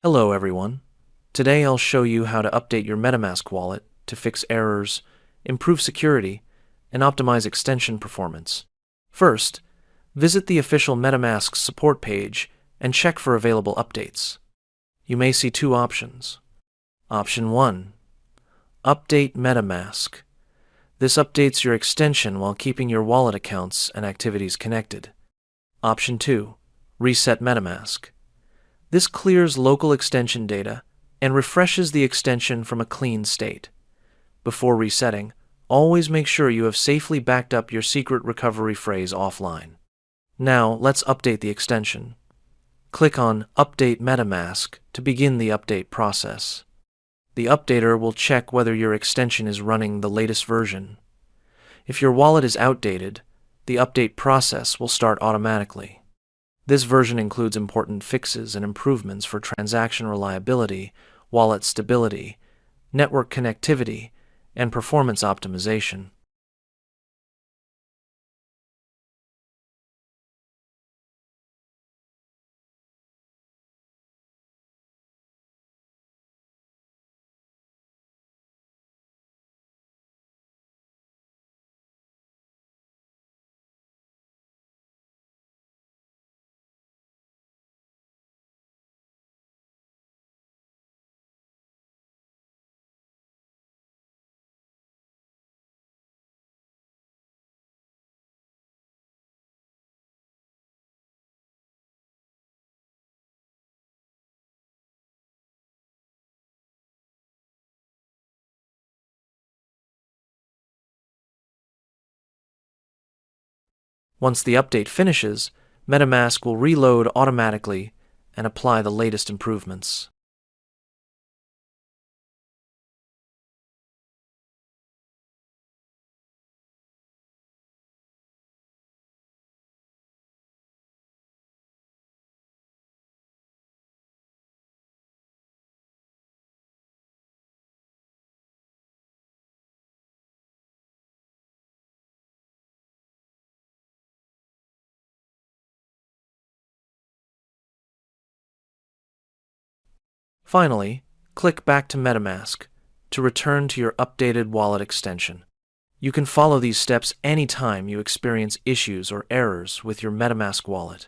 Hello everyone. Today I'll show you how to update your MetaMask wallet to fix errors, improve security, and optimize extension performance. First, visit the official MetaMask Support page and check for available updates. You may see two options. Option 1. Update MetaMask. This updates your extension while keeping your wallet accounts and activities connected. Option 2. Reset MetaMask. This clears local extension data and refreshes the extension from a clean state. Before resetting, always make sure you have safely backed up your secret recovery phrase offline. Now, let's update the extension. Click on Update MetaMask to begin the update process. The updater will check whether your extension is running the latest version. If your wallet is outdated, the update process will start automatically. This version includes important fixes and improvements for transaction reliability, wallet stability, network connectivity, and performance optimization. Once the update finishes, MetaMask will reload automatically and apply the latest improvements. Finally, click back to MetaMask to return to your updated wallet extension. You can follow these steps anytime you experience issues or errors with your MetaMask wallet.